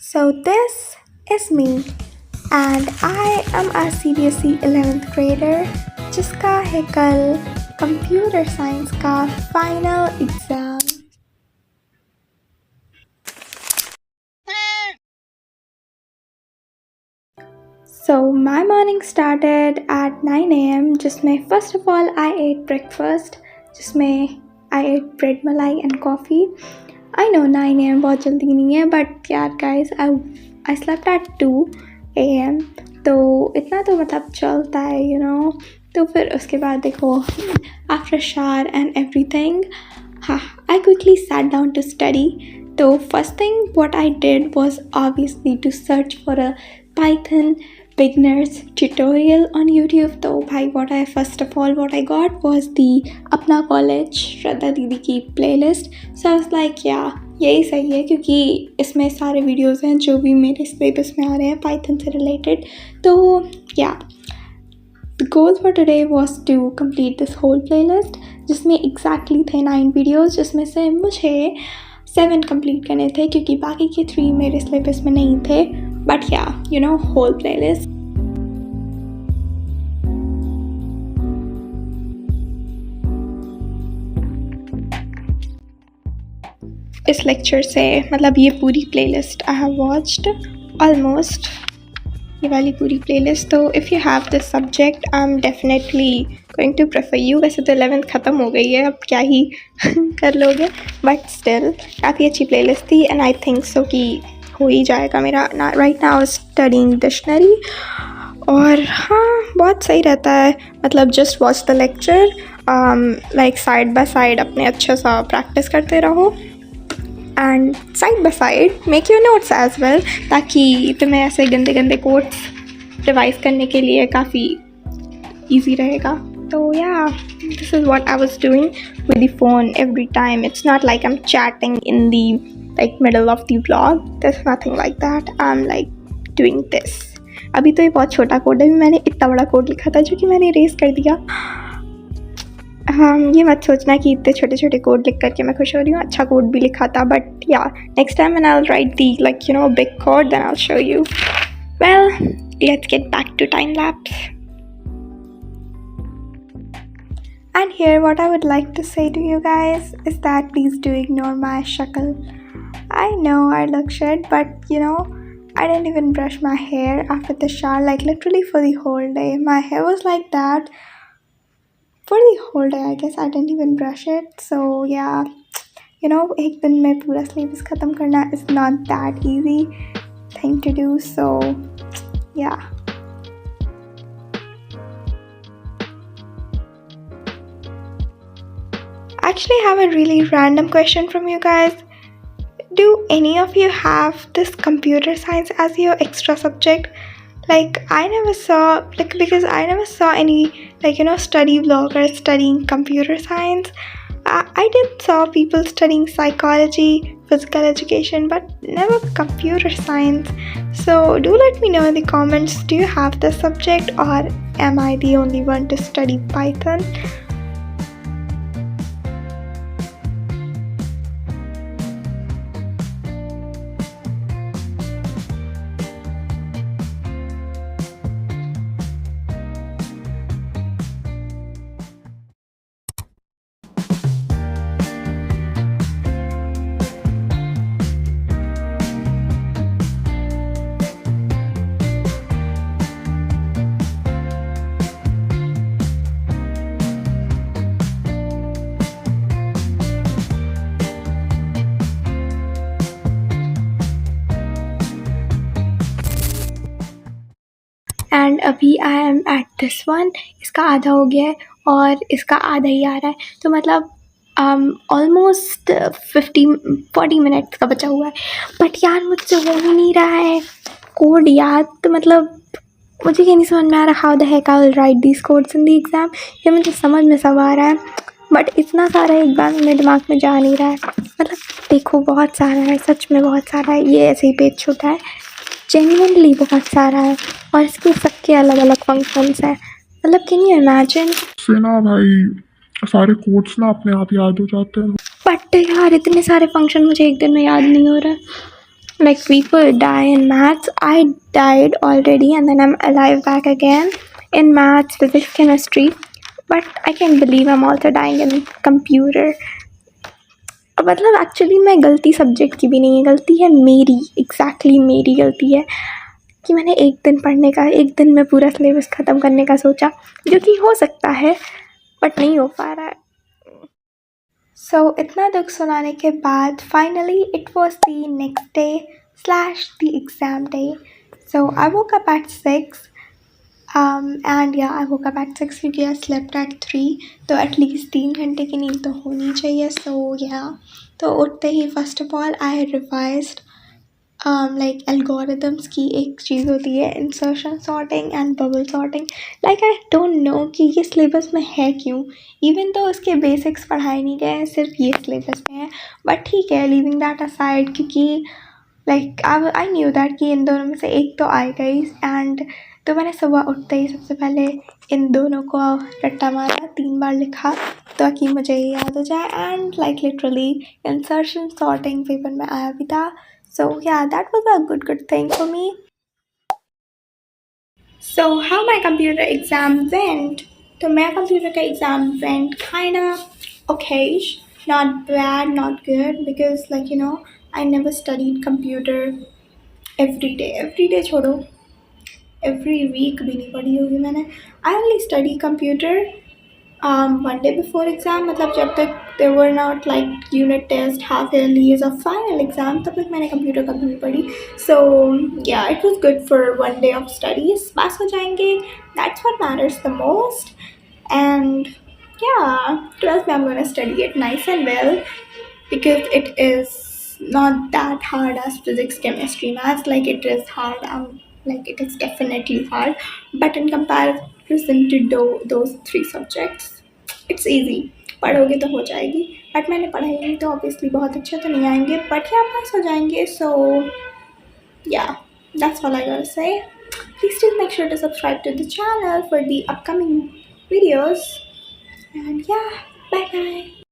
So this is me and I am a CBSE 11th grader जिसका है कल computer science का final exam. So my morning started at 9 a.m. जिसमें first of all I ate breakfast जिसमें I ate bread malai and coffee. I know 9 a.m. बहुत जल्दी नहीं है but यार guys I slept at 2 a.m. तो इतना तो मतलब चलता है you know। तो फिर उसके बाद देखो after shower and everything I quickly sat down to study. So first thing what I did was obviously to search for a Python beginners tutorial on YouTube. तो भाई what I got was the अपना college श्रद्धा दीदी की playlist. So I was like yeah यही सही है क्योंकि इसमें सारे वीडियोस हैं जो भी मेरे सिलेबस में आ रहे हैं पाइथन से रिलेटेड। तो yeah the goal for today was to complete this whole playlist जिसमें exactly थे 9 वीडियोस जिसमें से मुझे 7 कंप्लीट करने थे क्योंकि बाकी के 3 मेरे सिलेबस में नहीं थे। But yeah you know whole playlist. इस लेक्चर से मतलब ये पूरी playlist I have watched almost ये वाली पूरी प्लेलिस्ट। तो if you have this subject I am definitely going to prefer you. वैसे तो 11th ख़त्म हो गई है अब क्या ही कर लोगे बट स्टिल काफ़ी अच्छी प्लेलिस्ट थी एंड आई थिंक सो कि हो ही जाएगा मेरा। राइट नाउ स्टडीइंग डिक्शनरी और हाँ बहुत सही रहता है मतलब just watch the lecture like side by side अपने अच्छे सा प्रैक्टिस करते रहो and side by side make your notes as well ताकि तुम्हें ऐसे गंदे गंदे कोट्स रिवाइज करने के लिए काफ़ी ईजी रहेगा। तो या this is what I was doing with the phone every time. It's not like I am chatting in the like middle of the vlog, there's nothing like that. I'm like doing this. अभी तो ये बहुत छोटा code है, मैंने इतना बड़ा code लिखा था जो कि मैंने इरेज कर दिया। ये मत सोचना कि इतने छोटे छोटे कोड लिख करके मैं खुश हो रही हूँ, अच्छा कोड भी लिखा था बट या next time when I'll write the like you know big code then I'll show you. Well, let's get back to time lapse. And here what I would like to say to you guys is that please do ignore my shakal. I know I look shit but you know I didn't even brush my hair after the shower like literally for the whole day. My hair was like that for the whole day. I guess I didn't even brush it. So yeah you know एक दिन में पूरा syllabus ख़त्म करना is not that easy thing to do. So yeah actually I have a really random question from you guys. Do any of you have this computer science as your extra subject? Like I never saw because I never saw any like you know study vloggers studying computer science. I did saw people studying psychology, physical education but never computer science. So do let me know in the comments, do you have this subject or am I the only one to study Python? And अभी I am at this one. इसका आधा हो गया है और इसका आधा ही आ रहा है तो मतलब ऑलमोस्ट 40 मिनट्स का बचा हुआ है बट यार मुझसे हो ही नहीं रहा है कोड याद। तो मतलब मुझे क्या नहीं समझ में आ रहा how the heck I will write these codes in the exam. ये मुझे समझ में सब आ रहा है बट इतना सारा एक बार मेरे दिमाग में जा नहीं रहा है। मतलब देखो बहुत सारा है, सच में बहुत सारा है। ये ऐसे ही पेज छोटा है, जेन्युइनली बहुत सारा है और इसके सबके अलग अलग फंक्शंस हैं। मतलब कैन यू इमेजिन से ना भाई सारे कोड्स ना अपने आप याद हो जाते हैं। बट यार इतने सारे फंक्शन मुझे एक दिन में याद नहीं हो रहा है। Like people die in maths. I died already and then I'm alive back again in maths, physics, chemistry. But I can't believe I'm also dying in computer. मतलब एक्चुअली मैं गलती सब्जेक्ट की भी नहीं है, गलती है मेरी, एग्जैक्टली मेरी गलती है कि मैंने एक दिन पढ़ने का, एक दिन में पूरा सिलेबस ख़त्म करने का सोचा, जो कि हो सकता है बट नहीं हो पा रहा है. सो इतना दुख सुनाने के बाद finally it was the next day slash the exam day. So I woke up at 6. And yeah, I woke up at 6 क्योंकि I slept at 3. तो एटलीस्ट 3 घंटे की नींद तो होनी चाहिए. So yeah, तो उठते ही first of all I revised like algorithms की एक चीज़ होती है insertion sorting and bubble sorting. Like I don't know कि ये सिलेबस में है क्यों, इवन तो उसके बेसिक्स पढ़ाए नहीं गए हैं, सिर्फ ये सिलेबस में है. बट ठीक है, लीविंग दैट असाइड, क्योंकि लाइक आई न्यू दैट कि इन दोनों में से एक तो आएगा ही. एंड तो मैंने सुबह उठते ही सबसे पहले इन दोनों को रट्टा मारा, 3 बार लिखा ताकि मुझे ये याद हो जाए. And like literally insertion sorting paper में आया भी था. सो या that was a good thing for me. So how my computer exam went. तो मेरा कंप्यूटर का exam went kind of Okesh, not bad, not good, because like you know I never studied computer every day छोड़ो, every week भी नहीं पढ़ी होगी मैंने. I only study computer one day before exam. मतलब जब तक there were not like unit test, half yearly or final exam, तब तक मैंने computer कभी नहीं पढ़ी. So yeah, it was good for one day of studies. पास हो जाएंगे, that's what matters the most. And yeah, 12th I'm gonna study it nice and well, because it is not that hard as physics, chemistry, maths. Like it is hard, like it is definitely hard, but in comparison to those 3 subjects it's easy. पढ़ोगे तो हो जाएगी, but मैंने पढ़ाई नहीं तो obviously बहुत अच्छे तो नहीं आएंगे, बट या पास हो जाएंगे. So yeah, that's all I gotta say. Please still make sure to subscribe to the channel for the upcoming videos. And yeah, bye bye.